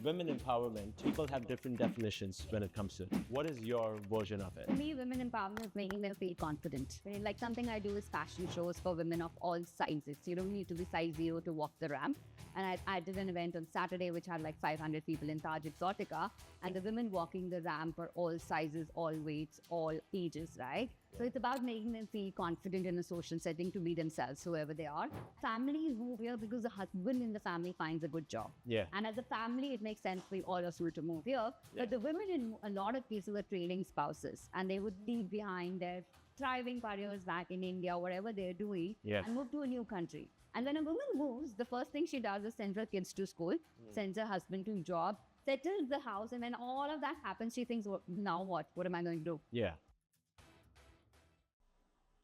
women empowerment, people have different definitions when it comes to it. What is your version of it? For me, women empowerment is making them feel confident. Like something I do is fashion shows for women of all sizes. You don't need to be size 0 to walk the ramp. And I did an event on Saturday which had like 500 people in Taj Exotica, and the women walking the ramp are all sizes, all weights, all ages, right? So it's about making them feel confident in a social setting to be themselves, whoever they are. Families move here because the husband in the family finds a good job. Yeah. And as a family, it makes sense for all of you to move here. Yeah. But the women in a lot of cases are trailing spouses, and they would leave behind their thriving careers back in India, whatever they're doing, Yes. and move to a new country. And when a woman moves, the first thing she does is send her kids to school, sends her husband to job, settles the house, and when all of that happens, she thinks, well, now what? What am I going to do? Yeah.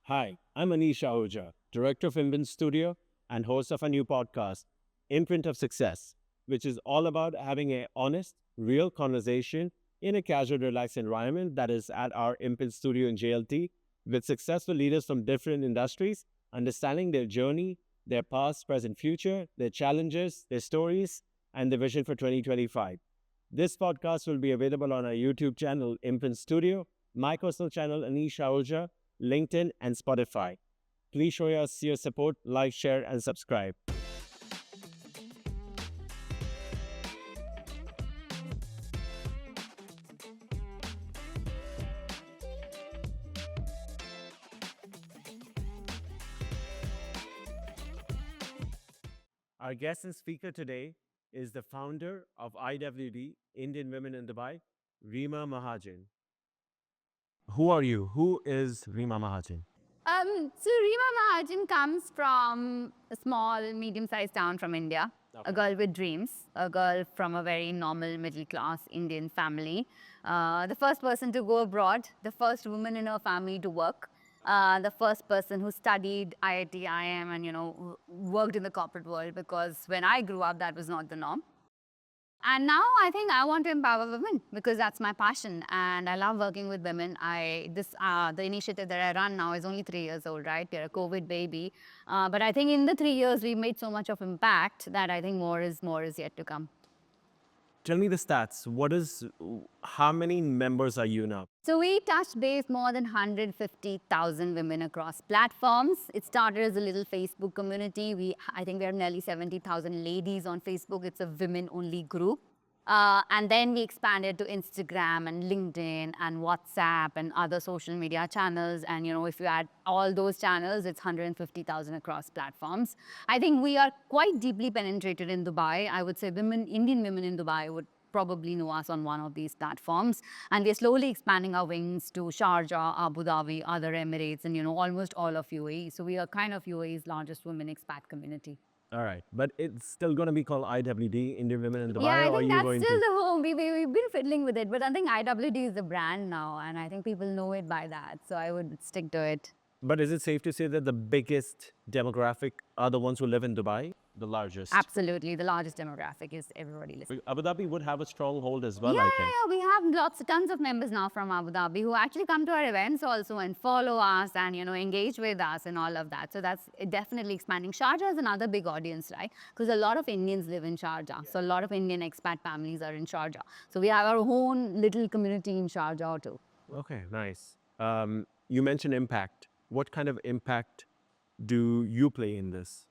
Hi, I'm Anish Ahuja, director of Impact Studio and host of a new podcast, Imprint of Success, which is all about having an honest, real conversation in a casual, relaxed environment that is at our Impact Studio in JLT with successful leaders from different industries, understanding their journey, their past, present, future, their challenges, their stories, and the vision for 2025. This podcast will be available on our YouTube channel, Impact Studio, my personal channel, Anish Ahuja, LinkedIn, and Spotify. Please show us your support, like, share, and subscribe. Our guest and speaker today is the founder of IWD, Indian Women in Dubai, Reema Mahajan. Who are you? Who is Reema Mahajan? So Reema Mahajan comes from a small, medium-sized town from India. Okay. A girl with dreams, a girl from a very normal middle-class Indian family. The first person to go abroad, the first woman in her family to work, the first person who studied IIT, IIM, and worked in the corporate world, because when I grew up, that was not the norm. And now I think I want to empower women because that's my passion, and I love working with women. The initiative that I run now is only 3 years old, right? We're a COVID baby, but I think in the 3 years we've made so much of impact that I think more is yet to come. Tell me the stats. How many members are you now? So we touched base more than 150,000 women across platforms. It started as a little Facebook community. I think we have nearly 70,000 ladies on Facebook. It's a women-only group. And then we expanded to Instagram and LinkedIn and WhatsApp and other social media channels. And, if you add all those channels, it's 150,000 across platforms. I think we are quite deeply penetrated in Dubai. I would say Indian women in Dubai would probably know us on one of these platforms. And we're slowly expanding our wings to Sharjah, Abu Dhabi, other Emirates, and, almost all of UAE. So we are kind of UAE's largest women expat community. All right, but it's still going to be called IWD, Indian Women in Dubai. Yeah, I or think are you that's going still to? the home. We've been fiddling with it, but I think IWD is the brand now, and I think people know it by that. So I would stick to it. But is it safe to say that the biggest demographic are the ones who live in Dubai? The largest? Absolutely. The largest demographic is everybody listening. Abu Dhabi would have a stronghold as well, Yeah, I think. we have tons of members now from Abu Dhabi who actually come to our events also and follow us and, engage with us and all of that. So that's definitely expanding. Sharjah is another big audience, right? Because a lot of Indians live in Sharjah. So a lot of Indian expat families are in Sharjah. So we have our own little community in Sharjah too. Okay, nice. You mentioned impact. What kind of impact do you play in this?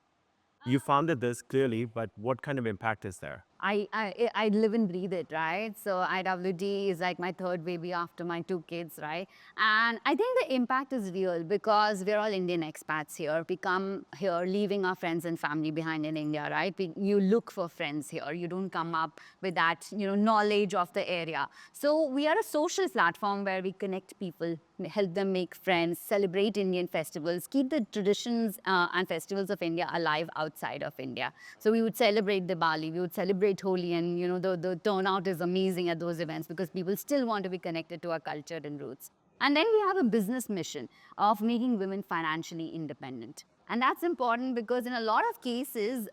You founded this clearly, but what kind of impact is there? I live and breathe it, right? So IWD is like my third baby after my 2 kids, right? And I think the impact is real because we're all Indian expats here. We come here leaving our friends and family behind in India, right? You look for friends here. You don't come up with that, knowledge of the area. So we are a social platform where we connect people, help them make friends, celebrate Indian festivals, keep the traditions and festivals of India alive outside of India. So we would celebrate Diwali, we would celebrate Holi, and the turnout is amazing at those events because people still want to be connected to our culture and roots. And then we have a business mission of making women financially independent. And that's important because in a lot of cases,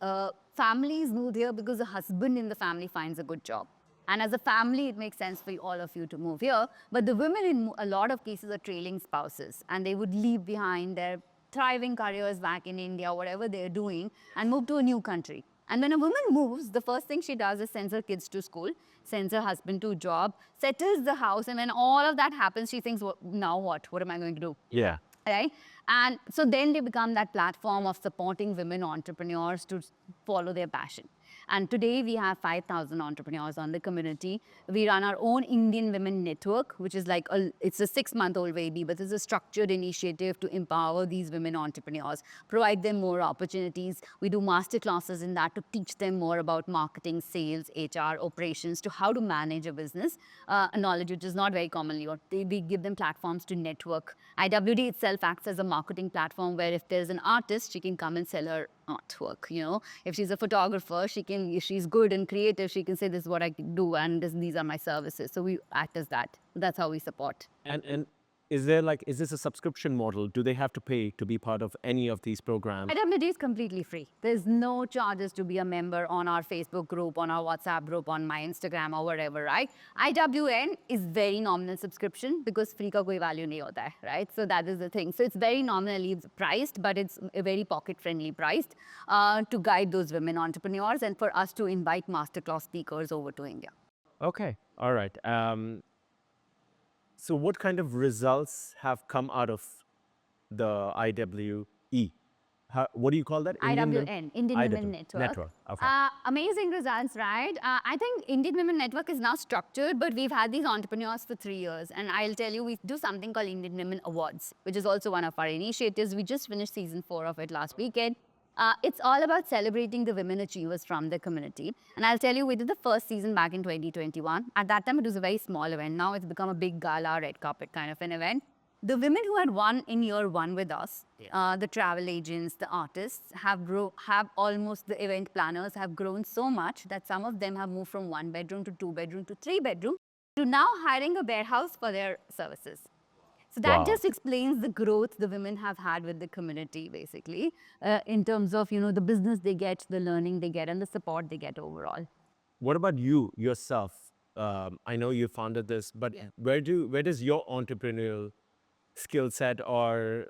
families move here because the husband in the family finds a good job. And as a family, it makes sense for all of you to move here. But the women in a lot of cases are trailing spouses, and they would leave behind their thriving careers back in India, whatever they're doing, and move to a new country. And when a woman moves, the first thing she does is sends her kids to school, sends her husband to job, settles the house, and when all of that happens, she thinks, now what? What am I going to do? Yeah. Right? And so then they become that platform of supporting women entrepreneurs to follow their passion. And today we have 5,000 entrepreneurs on the community. We run our own Indian Women Network, which is like, it's a 6-month-old baby, but it's a structured initiative to empower these women entrepreneurs, provide them more opportunities. We do master classes in that to teach them more about marketing, sales, HR, operations, to how to manage a business, a knowledge which is not very commonly, or we give them platforms to network. IWD itself acts as a marketing platform where if there's an artist, she can come and sell her artwork. If she's a photographer, if she's good and creative, she can say, this is what I can do, and these are my services. So we act as that. That's how we support. And is this a subscription model? Do they have to pay to be part of any of these programs? IWD is completely free. There's no charges to be a member on our Facebook group, on our WhatsApp group, on my Instagram or whatever, right? IWN is very nominal subscription because free ka koi value nahi hota hai, right? So that is the thing. So it's very nominally priced, but it's a very pocket-friendly priced to guide those women entrepreneurs and for us to invite masterclass speakers over to India. Okay. All right. So what kind of results have come out of the IWE? What do you call that? IWN, Indian Women Network. Okay. Amazing results, right? I think Indian Women Network is now structured, but we've had these entrepreneurs for 3 years. And I'll tell you, we do something called Indian Women Awards, which is also one of our initiatives. We just finished season 4 of it last weekend. It's all about celebrating the women achievers from the community. And I'll tell you, we did the first season back in 2021. At that time, it was a very small event. Now it's become a big gala, red carpet kind of an event. The women who had won in year 1 with us, the travel agents, the artists, have almost, the event planners have grown so much that some of them have moved from 1 bedroom to 2 bedroom to 3 bedroom to now hiring a warehouse for their services. So that just explains the growth the women have had with the community, basically, in terms of, the business they get, the learning they get, and the support they get overall. What about you yourself? I know you founded this, but where does your entrepreneurial skill set or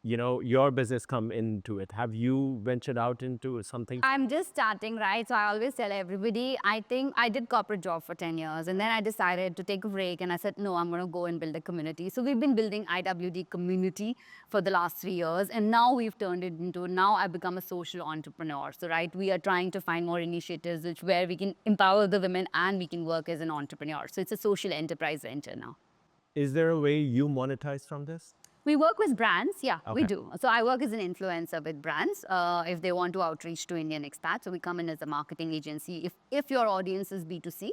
your business come into it? Have you ventured out into something? I'm just starting, right? So I always tell everybody, I think I did corporate job for 10 years and then I decided to take a break and I said, no, I'm going to go and build a community. So we've been building IWD community for the last 3 years and now we've turned it into, now I've become a social entrepreneur. So, right, we are trying to find more initiatives where we can empower the women and we can work as an entrepreneur. So it's a social enterprise venture now. Is there a way you monetize from this? We work with brands, yeah, we Okay. do. So I work as an influencer with brands if they want to outreach to Indian expats. So we come in as a marketing agency. If your audience is B2C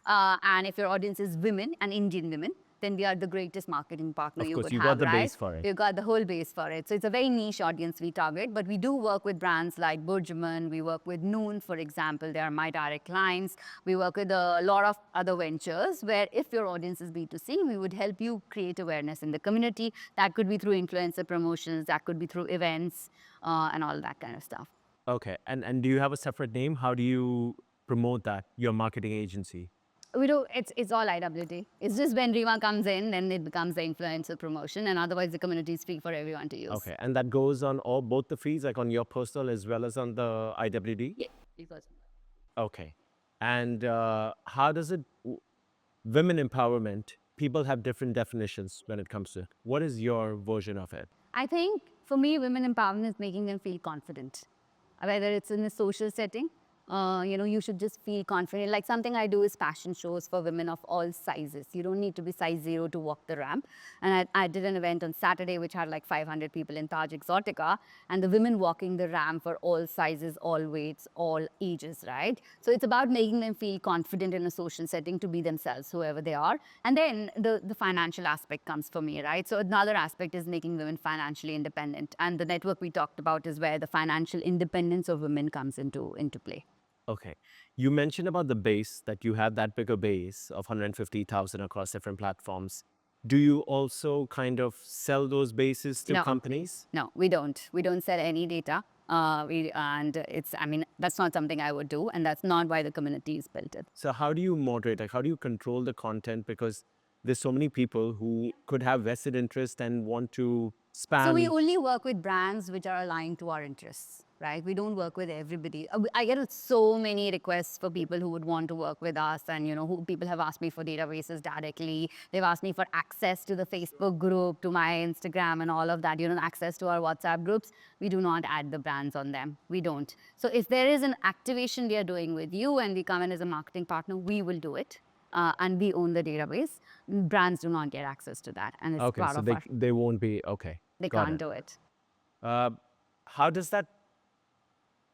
and if your audience is women and Indian women, then we are the greatest marketing partner Of you course, could you have, got the right? base for it. You got the whole base for it. So it's a very niche audience we target, but we do work with brands like Burjuman. We work with Noon, for example. They are my direct clients. We work with a lot of other ventures where if your audience is B2C, we would help you create awareness in the community. That could be through influencer promotions. That could be through events and all that kind of stuff. Okay. And do you have a separate name? How do you promote that, your marketing agency? We do, it's all IWD. It's just when Reema comes in, then it becomes the influencer promotion, and otherwise the community is free for everyone to use. Okay. And that goes on both the feeds, like on your personal as well as on the IWD? Yeah, because Okay. And how does it, women empowerment, people have different definitions when it comes to it. What is your version of it? I think for me, women empowerment is making them feel confident. Whether it's in a social setting, you should just feel confident. Like something I do is fashion shows for women of all sizes. You don't need to be size 0 to walk the ramp. And I did an event on Saturday which had like 500 people in Taj Exotica, and the women walking the ramp for all sizes, all weights, all ages, right? So it's about making them feel confident in a social setting to be themselves, whoever they are. And then the financial aspect comes for me, right? So another aspect is making women financially independent. And the network we talked about is where the financial independence of women comes into play. Okay. You mentioned about the base, that you have that bigger base of 150,000 across different platforms. Do you also kind of sell those bases to No. companies? No, we don't. We don't sell any data. That's not something I would do, and that's not why the community is built. So how do you moderate? Like, how do you control the content? Because there's so many people who could have vested interest and want to So we spam. only work with brands which are aligned to our interests, right? We don't work with everybody. I get so many requests for people who would want to work with us, and who people have asked me for databases directly. They've asked me for access to the Facebook group, to my Instagram, and all of that. Access to our WhatsApp groups. We do not add the brands on them. We don't. So if there is an activation we are doing with you, and we come in as a marketing partner, we will do it. And we own the database. Brands do not get access to that, and it's Okay, part so of our. they won't be okay. They Got can't it. do it. How does that?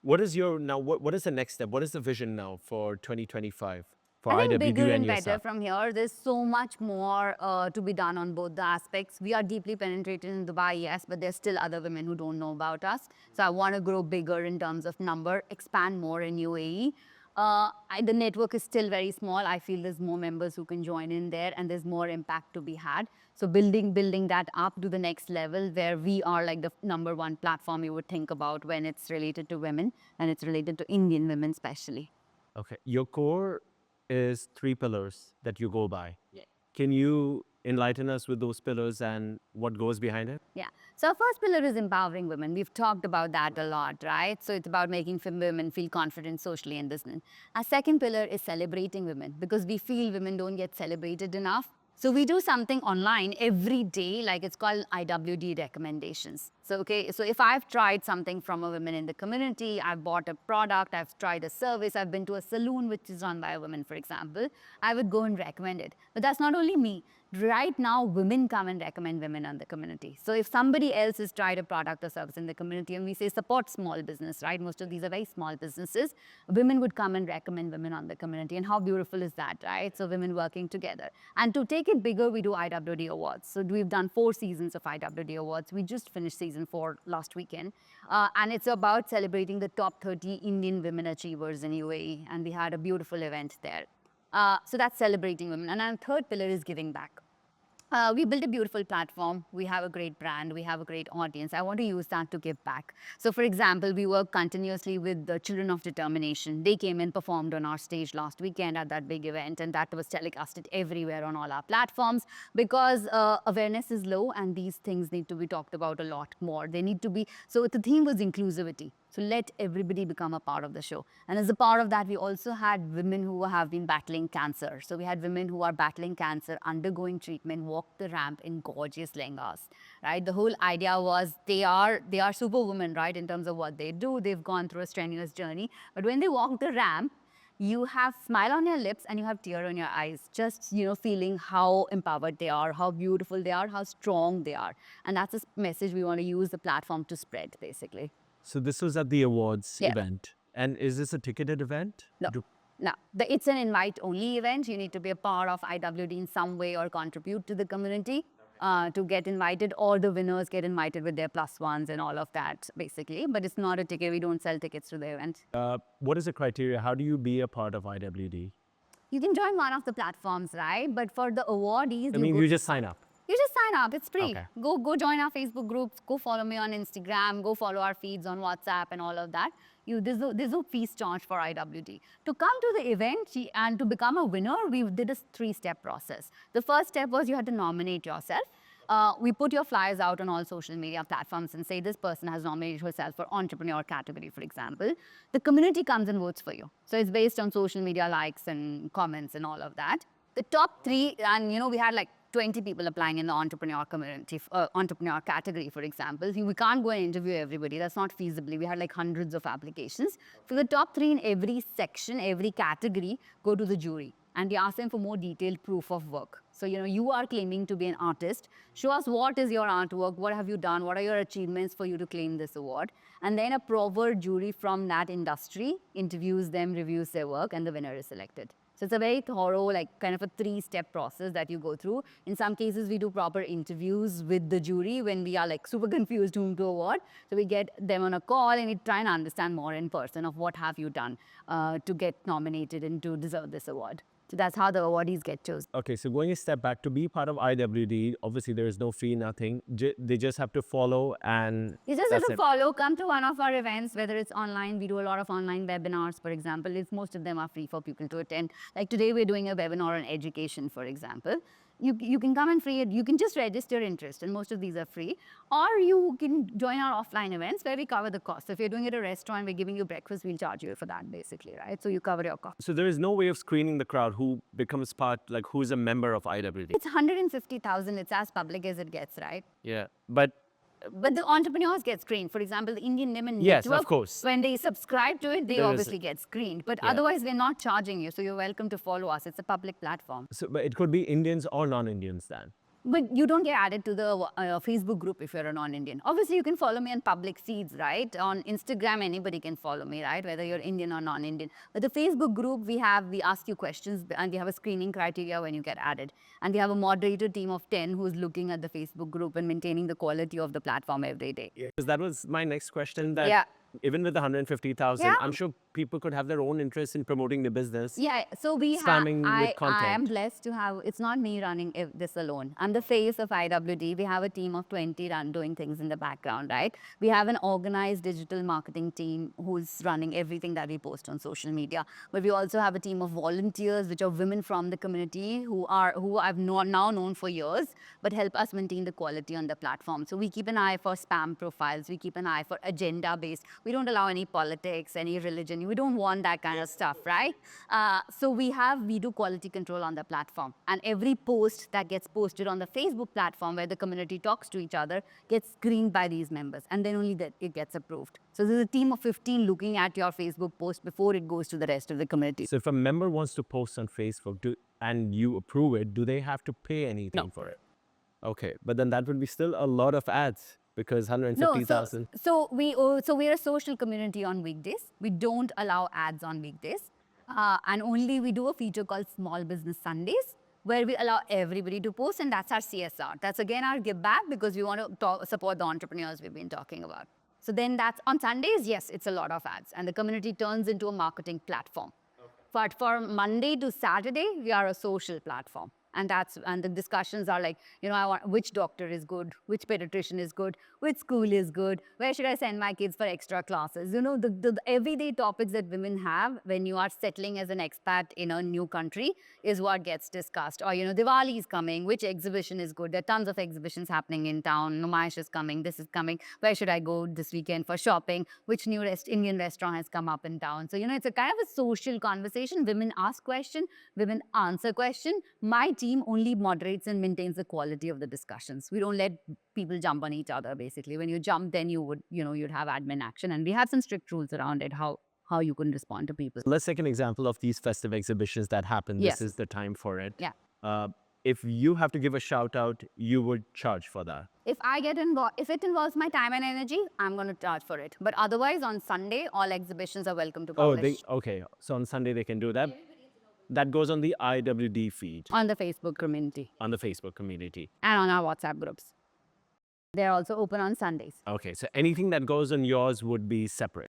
What is your now? What is the next step? What is the vision now for 2025 for I think bigger IWD and and better yourself? from here. There's so much more to be done on both the aspects. We are deeply penetrated in Dubai, yes, but there's still other women who don't know about us. So I want to grow bigger in terms of number, expand more in UAE. The network is still very small. I feel there's more members who can join in there, and there's more impact to be had. So building that up to the next level, where we are like the number one platform you would think about when it's related to women, and it's related to Indian women especially. Okay, your core is three pillars that you go by. Yeah. Can you enlighten us with those pillars and what goes behind it? Yeah. So our first pillar is empowering women. We've talked about that a lot, right? So it's about making women feel confident socially and business. Our second pillar is celebrating women, because we feel women don't get celebrated enough. So we do something online every day, like it's called IWD recommendations. So, okay, so if I've tried something from a woman in the community, I've bought a product, I've tried a service, I've been to a saloon which is run by a woman, for example, I would go and recommend it. But that's not only me. Right now, women come and recommend women in the community. So if somebody else has tried a product or service in the community, and we say support small business, right? Most of these are very small businesses. Women would come and recommend women on the community. And how beautiful is that, right? So women working together. And to take it bigger, we do IWD Awards. So we've done 4 seasons of IWD Awards. We just finished season 4 last weekend. And it's about celebrating the top 30 Indian women achievers in UAE. And we had a beautiful event there. So that's celebrating women. And our third pillar is giving back. We built a beautiful platform. We have a great brand. We have a great audience. I want to use that to give back. So, for example, we work continuously with the Children of Determination. They came and performed on our stage last weekend at that big event, and that was telecasted everywhere on all our platforms, because awareness is low, and these things need to be talked about a lot more. They need to be. So, the theme was inclusivity. So let everybody become a part of the show. And as a part of that, we also had women who have been battling cancer. So we had women who are battling cancer, undergoing treatment, walk the ramp in gorgeous lehengas, right? The whole idea was they are superwomen, right, in terms of what they do. They've gone through a strenuous journey. But when they walk the ramp, you have smile on your lips and you have tear on your eyes, just feeling how empowered they are, how beautiful they are, how strong they are. And that's a message we want to use the platform to spread, basically. So this was at the awards Yeah. event. And is this a ticketed event? No. No, it's an invite-only event. You need to be a part of IWD in some way or contribute to the community to get invited, or the winners get invited with their plus ones and all of that, basically. But it's not a ticket. We don't sell tickets to the event. What is the criteria? How do you be a part of IWD? You can join one of the platforms, right? But for the awardees, I mean, you just sign up. You just sign up. It's free. Okay. Go join our Facebook groups. Go follow me on Instagram. Go follow our feeds on WhatsApp and all of that. There's no fees charged for IWD. To come to the event and to become a winner, we did a 3-step process. The first step was you had to nominate yourself. We put your flyers out on all social media platforms and say this person has nominated herself for entrepreneur category, for example. The community comes and votes for you. So it's based on social media likes and comments and all of that. The top 3, and we had like 20 people applying in the entrepreneur community, entrepreneur category, for example. We can't go and interview everybody. That's not feasible. We had like hundreds of applications. For the top 3 in every section, every category, go to the jury. And we ask them for more detailed proof of work. So, you are claiming to be an artist. Show us what is your artwork, what have you done, what are your achievements for you to claim this award. And then a proper jury from that industry interviews them, reviews their work, and the winner is selected. So it's a very thorough, like kind of a 3-step process that you go through. In some cases, we do proper interviews with the jury when we are like super confused whom to award. So we get them on a call and we try and understand more in person of what have you done to get nominated and to deserve this award. So that's how the awardees get chosen. Okay, so going a step back, to be part of IWD, obviously there is no fee, nothing. They just have to follow and You just have that's to it. follow, come to one of our events, whether it's online. We do a lot of online webinars, for example. Most of them are free for people to attend. Like today, we're doing a webinar on education, for example. You can come and free it. You can just register interest, and most of these are free. Or you can join our offline events where we cover the cost. So if you're doing it at a restaurant, we're giving you breakfast, we'll charge you for that basically, right? So you cover your cost. So there is no way of screening the crowd who becomes part, like who is a member of IWD. It's 150,000. It's as public as it gets, right? Yeah, but But the entrepreneurs get screened. For example, the Indian Women yes, of Network, course. when they subscribe to it, they There is- obviously get screened. But Yeah. otherwise, we're not charging you. So you're welcome to follow us. It's a public platform. So, but it could be Indians or non-Indians then. But you don't get added to the Facebook group if you're a non-Indian. Obviously, you can follow me on public feeds, right? On Instagram, anybody can follow me, right? Whether you're Indian or non-Indian. But the Facebook group, we ask you questions, and we have a screening criteria when you get added. And we have a moderator team of 10 who's looking at the Facebook group and maintaining the quality of the platform every day. Because that was my next question. That Yeah. even with the 150,000, Yeah. I'm sure people could have their own interest in promoting the business. Yeah, so we have. Spamming with I am content. blessed to have. It's not me running this alone. I'm the face of IWD. We have a team of 20 doing things in the background, right? We have an organized digital marketing team who's running everything that we post on social media. But we also have a team of volunteers, which are women from the community who I've now known for years, but help us maintain the quality on the platform. So we keep an eye for spam profiles. We keep an eye for agenda based. We don't allow any politics, any religion. We don't want that kind of stuff, right? So we do quality control on the platform. And every post that gets posted on the Facebook platform where the community talks to each other gets screened by these members. And then only that it gets approved. So there's a team of 15 looking at your Facebook post before it goes to the rest of the community. So if a member wants to post on Facebook and you approve it, do they have to pay anything for it? Okay, but then that would be still a lot of ads because 150,000. So we're a social community on weekdays. We don't allow ads on weekdays. And only we do a feature called Small Business Sundays, where we allow everybody to post, and that's our CSR. That's again our give back because we want to support the entrepreneurs we've been talking about. So then that's on Sundays, yes, it's a lot of ads, and the community turns into a marketing platform. But for Monday to Saturday, we are a social platform. And the discussions are like, which doctor is good, which pediatrician is good, which school is good, where should I send my kids for extra classes? The everyday topics that women have when you are settling as an expat in a new country is what gets discussed. Or, Diwali is coming, which exhibition is good? There are tons of exhibitions happening in town. Numaish is coming, this is coming. Where should I go this weekend for shopping? Which new Indian restaurant has come up in town? So, it's a kind of a social conversation. Women ask question, women answer question. My team only moderates and maintains the quality of the discussions. We don't let people jump on each other, basically. When you jump, then you'd have admin action. And we have some strict rules around it, how you can respond to people. Let's take an example of these festive exhibitions that happen. Yes. This is the time for it. Yeah. If you have to give a shout out, you would charge for that. If I get involved, if it involves my time and energy, I'm going to charge for it. But otherwise, on Sunday, all exhibitions are welcome to publish. Okay. So on Sunday they can do that. That goes on the IWD feed. On the Facebook community. On the Facebook community. And on our WhatsApp groups. They're also open on Sundays. Okay, so anything that goes on yours would be separate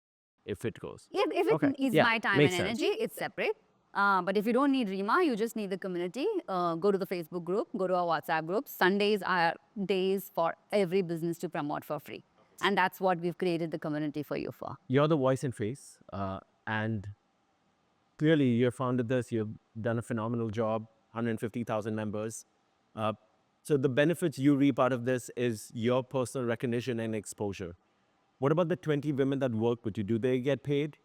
if it goes. If it is my time and energy, it's separate. But if you don't need Reema, you just need the community. Go to the Facebook group, go to our WhatsApp group. Sundays are days for every business to promote for free. And that's what we've created the community for you for. You're the voice and face. And clearly you've founded this, you've done a phenomenal job, 150,000 members. So the benefits you reap out of this is your personal recognition and exposure. What about the 20 women that work with you? Do they get paid?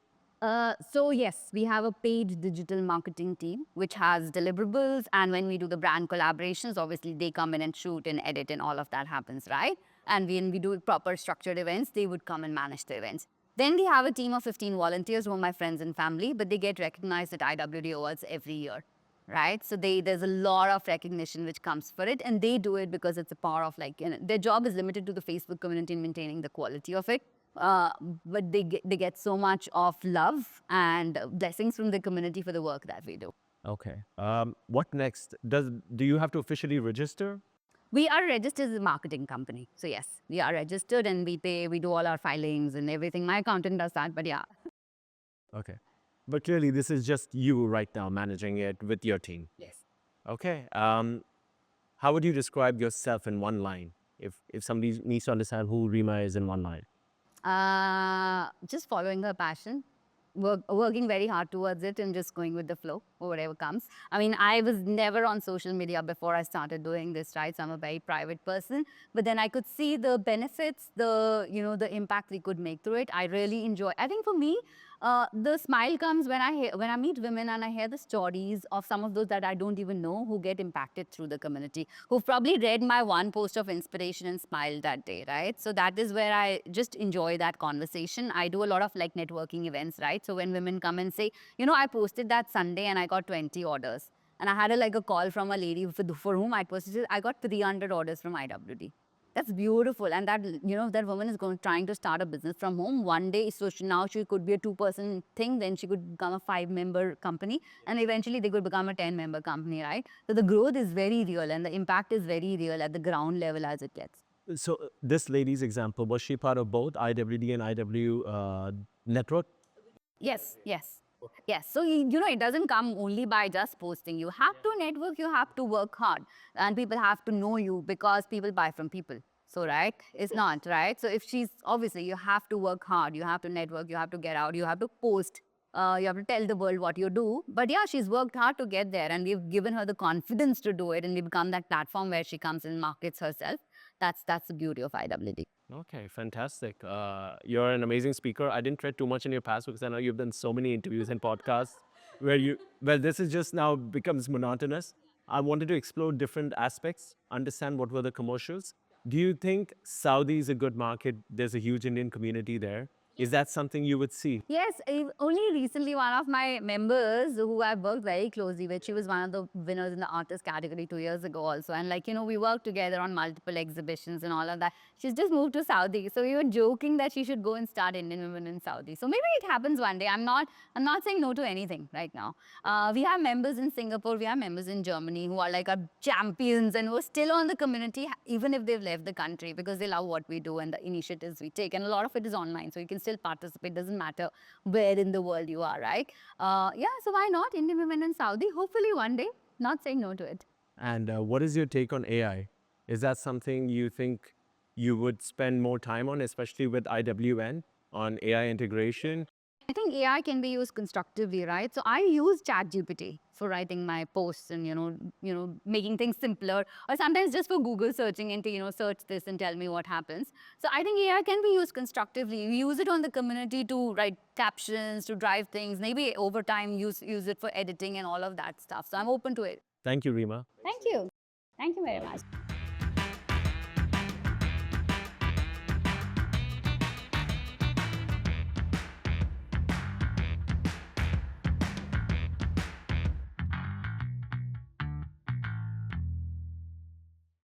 So yes, we have a paid digital marketing team, which has deliverables. And when we do the brand collaborations, obviously they come in and shoot and edit and all of that happens, right? And when we do proper structured events, they would come and manage the events. Then we have a team of 15 volunteers who are my friends and family, but they get recognized at IWD Awards every year, right? So there's a lot of recognition which comes for it, and they do it because it's a part of their job is limited to the Facebook community and maintaining the quality of it. But they get so much of love and blessings from the community for the work that we do. Okay. What next? Do you have to officially register? We are registered as a marketing company. So yes, we are registered and we do all our filings and everything. My accountant does that, but yeah. Okay. But clearly this is just you right now managing it with your team. Yes. Okay. How would you describe yourself in one line? If somebody needs to understand who Reema is in one line. Just following her passion, working very hard towards it and just going with the flow or whatever comes. I mean, I was never on social media before I started doing this, right? So I'm a very private person, but then I could see the benefits, the impact we could make through it. I really enjoy. I think for me, the smile comes when I meet women and I hear the stories of some of those that I don't even know who get impacted through the community, who've probably read my one post of inspiration and smiled that day, right? So that is where I just enjoy that conversation. I do a lot of like networking events, right? So when women come and say, I posted that Sunday and I got 20 orders. And I had a call from a lady for whom I posted, I got 300 orders from IWD. That's beautiful. And that woman is trying to start a business from home one day. So now she could be a 2-person thing. Then she could become a 5-member company. And eventually they could become a 10-member company, right? So the growth is very real and the impact is very real at the ground level as it gets. So this lady's example, was she part of both IWD and IW network? Yes, yes. Yes. So, it doesn't come only by just posting. You have to network, you have to work hard, and people have to know you because people buy from people. So, right? It's not, right? So, if she's obviously, you have to work hard, you have to network, you have to get out, you have to post, you have to tell the world what you do. But yeah, she's worked hard to get there, and we've given her the confidence to do it, and we become that platform where she comes and markets herself. That's the beauty of IWD. Okay, fantastic. You're an amazing speaker. I didn't tread too much in your past because I know you've done so many interviews and podcasts well, this is just now becomes monotonous. I wanted to explore different aspects, understand what were the commercials. Do you think Saudi is a good market? There's a huge Indian community there. Is that something you would see? Yes, only recently one of my members who I've worked very closely with, she was one of the winners in the artist category 2 years ago also. And we worked together on multiple exhibitions and all of that. She's just moved to Saudi. So we were joking that she should go and start Indian women in Saudi. So maybe it happens one day. I'm not saying no to anything right now. We have members in Singapore, we have members in Germany who are like our champions and who are still on the community, even if they've left the country because they love what we do and the initiatives we take. And a lot of it is online, so you can still participate. Doesn't matter where in the world you are, right? Yeah, so why not Indian women in Saudi? Hopefully one day. Not saying no to it. And what is your take on AI? Is that something you think you would spend more time on, especially with IWN, on AI integration? I think AI can be used constructively, right? So I use ChatGPT for writing my posts and making things simpler, or sometimes just for Google searching into search this and tell me what happens. So I think AI can be used constructively. We use it on the community to write captions, to drive things. Maybe over time use it for editing and all of that stuff. So I'm open to it. Thank you, Reema. Thank you. Thank you very much.